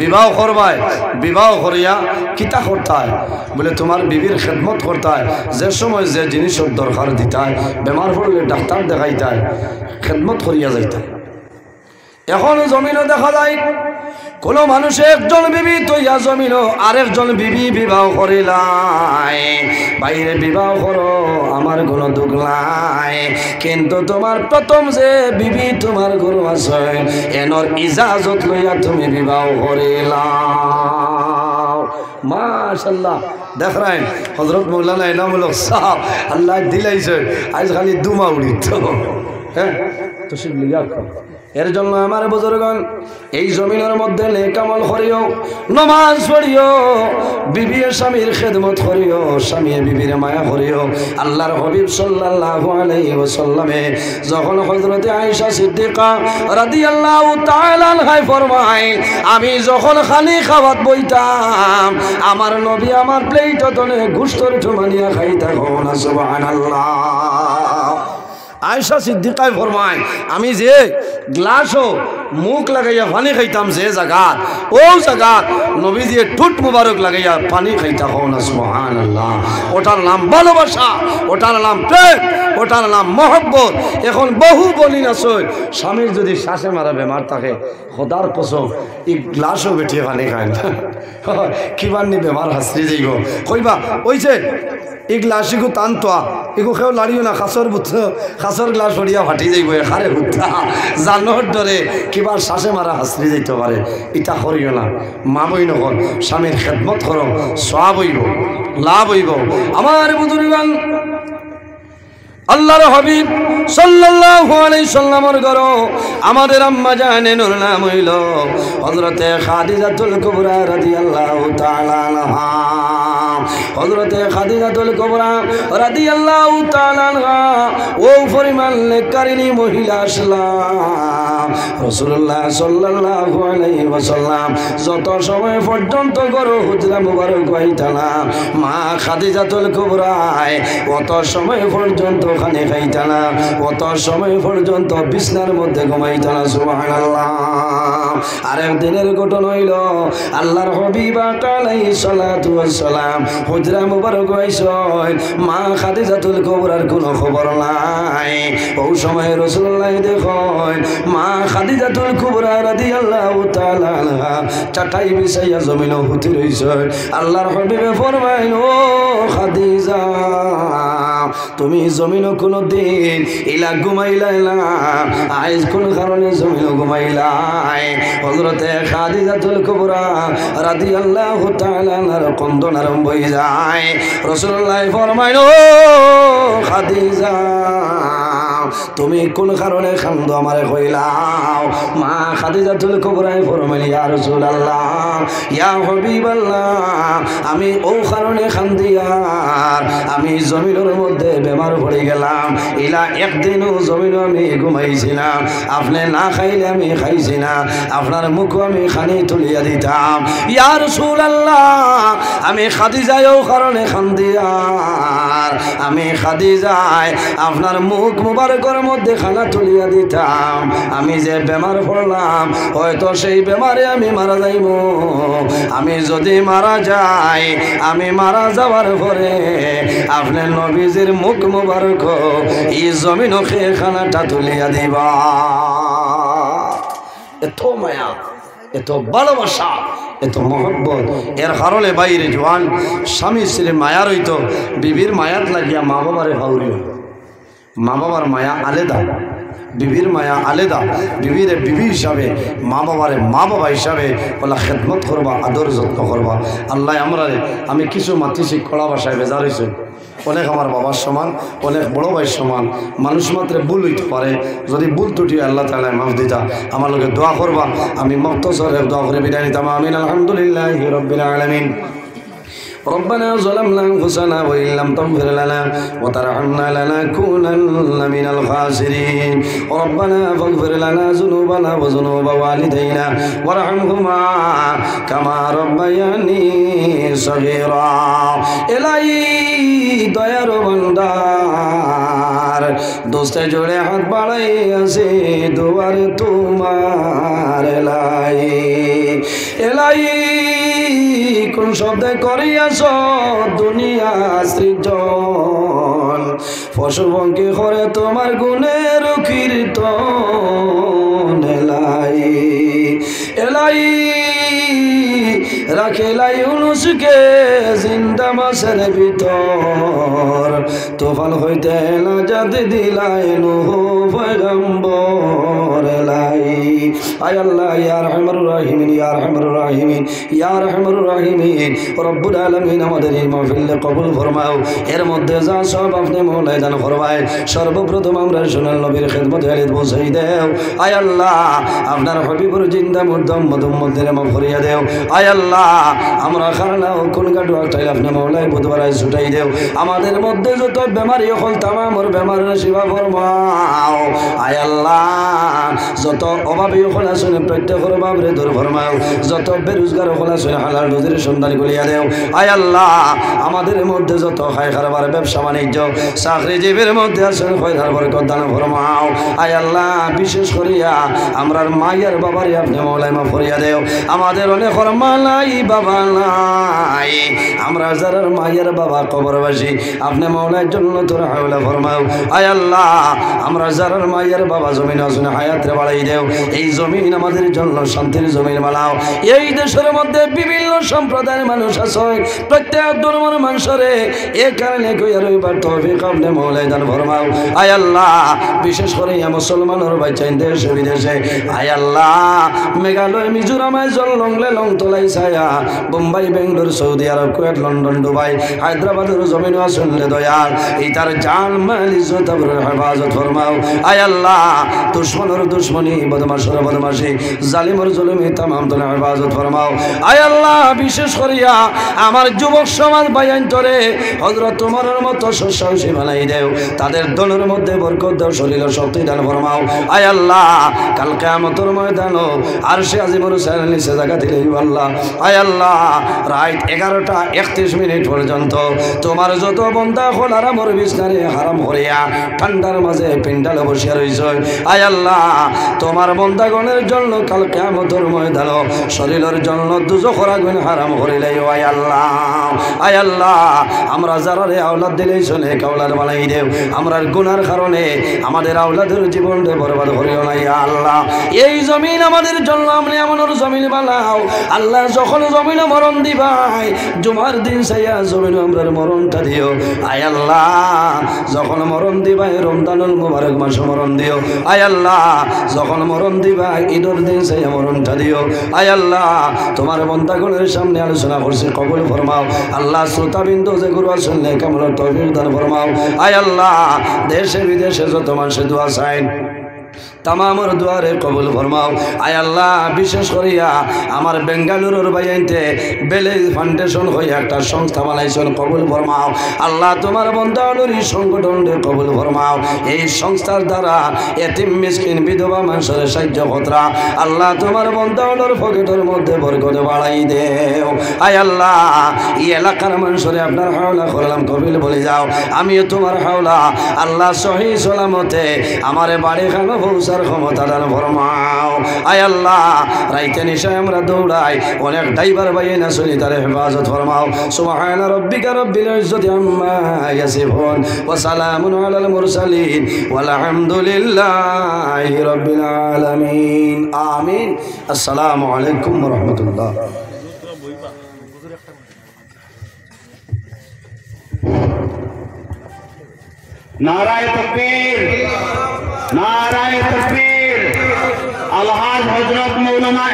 বিবাহ করবায়, বিবাহ করিয়া কিতা করতায় বলে তোমার বিবির খেদমত করতায়, যে সময় যে জিনিসের দরকার দিতায়, বেমার পড়লে ডাক্তার দেখাইতায়, খেদমত করিয়া যাইতায়। এখন জমিনও দেখা যায় কোনো মানুষে একজন বিবি তৈয়া জমিন আরেকজন বিবি বিবাহ করিলাই। বাইরে বিবাহ করো আমার কোনো দুঃখ নাই, কিন্তু তোমার প্রথম যে বিবি তোমার গরু আছে এনর ইজাজত লইয়া তুমি বিবাহ করিলাও। মাশাআল্লাহ। দেখ রায় হযরত মৌলানা এনামুল হক সাহেব আল্লাহ দিলাইছে আজ খালি দুমা উড়িত। হ্যাঁ তো সে লিয়া এর জন্য আমার বুজুর্গণ এই জমিনের মধ্যে নেক আমল করিও, নামাজ পড়িও, বিবি স্বামীর খেদমত করিও, স্বামী বিবির মায়া করিও। আল্লাহর হাবিব সাল্লাল্লাহু আলাইহি ওয়াসাল্লামে যখন হযরত আয়েশা সিদ্দিকা রাদিয়াল্লাহু তাআলা আনহা ফরমায় আমি যখন খালি খাওয়াত বইতাম আমার নবী আমার প্লেটে তনে গোশতের ঠুমানিয়া খাইতা। না সুবহানাল্লাহ। আয়েশা সিদ্দিকায় ফরমায় আমি যে গ্লাসও মুখ লাগাইয়া পানি খাইতাম যে জায়গাত, ও জায়গাত নবীজি ঠুট মুবারক লাগাইয়া পানি খাইতা। না সুবহানাল্লাহ। ওটার নাম ভালোবাসা, ওটার নাম প্রেম, ওটার নাম মহব্বত। এখন বহু বলি না সই স্বামীর যদি শ্বাসে মারা বেমার থাকে খোদার কসম এই গ্লাসও বেটিয়ে পানি খায় না, কিবান্নি বেমার হাসরি যাইব কইবা ওইছে এই গ্লাস ইগু টানতোয়া এগু খেয়েও লাড়িও না, খাসর বুঝ খাসর গ্লাস পড়িয়া ফাটি যাইব এখারে হুদ্ধা জানোর ডরে কিবা শ্বাসে মারা হাসরি যাইতে পারে। ইটা করিও না। মা বই নকল স্বামীর খেদমত করো, সওয়াব হইব, লাভ হইব। আমার বুজুর্গান আল্লাহর হাবিব সাল্লাল্লাহু আলাইহি সাল্লামের ঘর আমাদের আম্মা জানেনুর নাম হইল হযরতে খাদিজাতুল কুবরা রাদিয়াল্লাহু তাআলা আনহা। হযরতে খাদিজাতুল কুবরা রাদিয়াল্লাহু তাআলা আনহা ও পরিমাণ নেককারিনী মহিলা আসলাম রাসূলুল্লাহ সাল্লাল্লাহু আলাইহি ওয়াসাল্লাম যত সময় পর্যন্ত ঘর হুজরা মুবারক হইতানা মা খাদিজাতুল কুবরা অত সময় পর্যন্ত খানে খাইতা না, অত সময় পর্যন্ত বিছনার মধ্যে ঘুমাইতা না। সুবহানাল্লাহ। আরেক দিনের ঘটনা হইল আল্লাহর হাবিব আলাইহিস সালাতু ওয়াস সালাম হুজরা মুবারক হইছেন, মা খাদিজাতুল কুবরার কোনো খবর নাই। ওই সময় রাসূলুল্লাহ দেখেন মা খাদিজাতুল কুবরা রাদিয়াল্লাহু তাআলা আনহা চাটাই বিছাইয়া জমিনে হুতি রইছে। আল্লাহর হাবিবে ফরমাইল ও খাদিজা তুমি জমিন কোনো দিন ইলা ঘুমাইলাই না, আজ কোন কারণে জমিন ঘুমাইলাই। হযরতে খাদিজাতুল কুবরা রাদিয়াল্লাহু তাআলা আনহার কন্দন আরম্ভ হয়ে যায়। রাসূলুল্লাহ ফরমাইল ও খাদিজা তুমি কোন কারণে কান্দো আমারে কইলাও। মা খাদিজাতুল কুবরা ফরমাইল ইয়া রাসূলুল্লাহ ইয়া হাবিবাল্লাহ আমি ও কারণে কান্দি আর আমি জমিনের মধ্যে বেমার পড়ে গেলাম। ইলা একদিনও জমিনও আমি ঘুমাইছি না, আপনি না খাইলে আমি খাইছি না, আপনার মুখও আমি খানি তুলিয়া দিতাম। ইয়া রাসূলুল্লাহ আমি খাদিজাও কারণে কান্দি আর আর আমি খাদিজায় আপনার মুখ মুবারকের মধ্যে খানা তুলিয়া দিতাম। আমি যে বেমার পড়লাম হয়তো সেই বেমারে আমি মারা যাইব। আমি যদি মারা যাই, আমি মারা যাওয়ার পরে আপনার নবীজির মুখ মুবারক এই জমিনও খেয়ে খানাটা তুলিয়া দিবা। এত মায়া, এত ভালোবাসা, এত মহব্বত। এর কারণে বাইরে জোয়ান স্বামী স্ত্রীর মায়ার হইতো, বিবির মায়াত লাগিয়া মা বাবারে হাউরি। মা বাবার মায়া আলাদা, বিবির মায়া আলাদা। বিবিরে বিবি হিসাবে, মা বাবারে মা বাবা হিসাবে বলা খেদমত করবা, আদর যত্ন করবা। আল্লাহ আমরা, আমি কিছু মাতিছি কড়া ভাষায় বেজার হয়েছে, অনেক আমার বাবার সমান, অনেক বড় ভাইয়ের সমান। মানুষ মাত্র ভুল হইতে পারে, যদি ভুল ত্রুটি আল্লাহ তাআলা মাফ দিতা। আমার লোকে দোয়া করবা, আমি মুক্তসরে দোয়া করে বিদায় নিতাম। আমিন। আলহামদুলিল্লাহি রাব্বিল আলামিন। ربنا ظلمنا أنفسنا وإن لم تغفر لنا وترحمنا لنكونن من الخاسرين. ربنا فاغفر لنا ذنوبنا وذنوب والدينا وارحمهما كما ربياني صغيرا. إلهي দয়ার ভান্ডার, দোস্তে জোড়ে হাত বাড়াই আছে দুয়ারে তোমার। এলাই কোন শব্দে করিয়াছ দুনিয়া সৃজন, পশু পঙ্খী করে তোমার গুণের কীর্তন। এলাই রাখিলাই ইউনুসকে জিন্দা মাছের ভিতর, তুফান হইতে নাজাত দিলাই নূহ পয়গম্বর। আয় আল্লাহ, ইয়া রহমানুর রাহিমিন, ইয়া রহমানুর রাহিমিন, ইয়া রহমানুর রাহিমিন। রব্বুল আলামিন আমাদের এই মাহফিল কবুল ফরমাও। এর মধ্যে যা সব আপনি মওলাই দান ফরমায়। সর্বপ্রথম আমরা সোনার নবীর খিদমতে হাজির পৌঁছাই দেও। আয় আল্লাহ, আপনার হবিবুর জিন্দা মুর্দম মধুমদের মাফ করিয়া দেও। আয় আল্লাহ, আমরা খারানাও কোন গাডু আটাইল আপনি মওলাই বুধবারায় ছুটাই দেও। আমাদের মধ্যে যত বেমারি হল তামামর বেমারের সেবা ফরমাও। আয় আল্লাহ, যত অভাবী হল আসলে প্রত্যেকের অভাবরে দূর ফরমাও। যত বেরোজগার হল আসলে হালাল রুজির সন্ধান করিয়া দেও। আয় আল্লাহ, আমাদের মধ্যে যত খায় খারবার ব্যবসা বাণিজ্য চাকরিজীবীর মধ্যে আসলে খয়রার বরকত দান ফরমাও। আয় আল্লাহ, বিশেষ করিয়া আমরার মায়ের বাবারে আপনি মওলাই মাফ করিয়া দেও। আমাদের অনেক মা নাই, বাবা নাই, আমরা যারা মায়ের বাবা কবরবাসী আপনি মওলার জন্য তোর হাওলা ফরমাও। আয় আল্লাহ, আমরা যারা মায়ের বাবা জমিন আসলে হায়াতে বাড়াই দেও। এই জমিন আমাদের জন্য শান্তির জমিন বানাও। এই দেশের মধ্যে বিভিন্ন সম্প্রদায়ের মানুষ আছে, প্রত্যেক ধর্মের মানুষরে এ কারণে কইয়া রইবার তৌফিক আপনি মওলাই দান ফরমাও। আয় আল্লাহ, বিশেষ করে মুসলমানের বাইচাইন দেশে বিদেশে, আয় আল্লাহ, মেঘালয়, মিজোরামায় জল লংলে লং তোলাই ছায়া, বোম্বাই, বেঙ্গলোর, সৌদি আরব, কুয়েত, লন্ডন, দুবাই, হায়দ্রাবাদের জমিন আসলে দয়াল এই তার জান মাল ইজ্জত হেফাজত ফরমাও। আয় আল্লাহ, দুশ্মনের দুশ্মনী, বদমাশের বদমাশি, জালিমের জুলুমি তামাম তোর হেফাজত ফরমাও। আয় আল্লাহ, বিশেষ করিয়া আমার যুবক সমাজ বায়ান্তরে হযরত তোমার মতো সুসাহসী বানাই দেও। তাদের দলের মধ্যে বরকত দাও, শরীরের শক্তি দান ফরমাও। আয় আল্লাহ, কাল কিয়ামতের ময়দানে আরশে আজিমের নিচে জায়গা দিলে আল্লাহ। আয় আল্লাহ, রাত 11:31 পর্যন্ত তোমার যত বন্দা হল আরামর বিছনারে হারাম করিয়া ঠান্ডার মাঝে পিন্ডালে বসিয়া রইছ। আয় আল্লাহ, তোমার বন্দাগণের জন্য কাল কিয়ামতের ময়দানে শরীরের জন্য দুজখ রাখবেন হারাম করিলে। আয় আল্লাহ, আয় আল্লাহ, আমরা যারা রে আওলাদ দিলেই চলে কাওলাদ বানাই দেও। আমরার গুনার কারণে আমাদের আওলাদের জীবনটা বরবাদ করিও না। ইয়া আল্লাহ, এই জমিন আমাদের জন্য আপনি এমন জমিন বানাও। আল্লাহ, যখন জমিনে মরণ দিবাই জুমার দিন চাইয়া জমিনে আমরার মরণটা দিও। আয় আল্লাহ, যখন মরণ দিবাই রমজানুল মুবারক মাসে মরণ দিও। আয় আল্লাহ, যখন মরণ দিবাই ঈদের দিন চাইয়া মরণটা দিও। আয় আল্লাহ, তোমার বন্দাগণের সামনে আলোচনা করছে কবুল ফরমাও। আল্লাহ, শ্রোতাবিন্দু যে গুরু শুনলে কামলার তৌফিক দান ফরমাও। আয় আল্লাহ, দেশে বিদেশে যত মানুষের দোয়া চাই তামামর দুয়ারে কবুল ফরমাও। আয় আল্লাহ, বিশেষ করিয়া আমার বেঙ্গালুরুর বাইতে বেলেজ ফাউন্ডেশন হয়ে একটা সংস্থা বানাইছেন, কবুল ফরমাও। আল্লাহ তোমার বন্ধানুরি সংগঠনকে কবুল ফরমাও। এই সংস্থার দ্বারা এতিম মিসকিন বিধবা মানুষের সাহায্য কতরা আল্লাহ তোমার বন্ধানুর পকেটের মধ্যে বরকত বাড়াই দেও। আয় আল্লাহ, এই এলাকার মানুষরে আপনার হাওলা করলাম, কবিল বলে যাও। আমিও তোমার হাওলা আল্লাহ সহি সালামতে আমার বাড়ি খানো পৌঁছার ক্ষমতা দান ফরমাও। আয় আল্লাহ, রাইতে নিশায় আমরা দৌড়াই, অনেক ড্রাইভার ভাই না শুনি, তার হেফাজত ফরমাও। সুবহান রাব্বিকা রাব্বিল ইজ্জাতি আম্মা ইয়াসিফুন ওয়া সালামুন আলাল মুরসালিন ওয়াল হামদুলিল্লাহি রাব্বিল আলামিন। আমিন। আসসালামু আলাইকুম ওয়া রাহমাতুল্লাহ। नाराए तकबीर, नाराए तकबीर। अलहाज हजरत मौलाना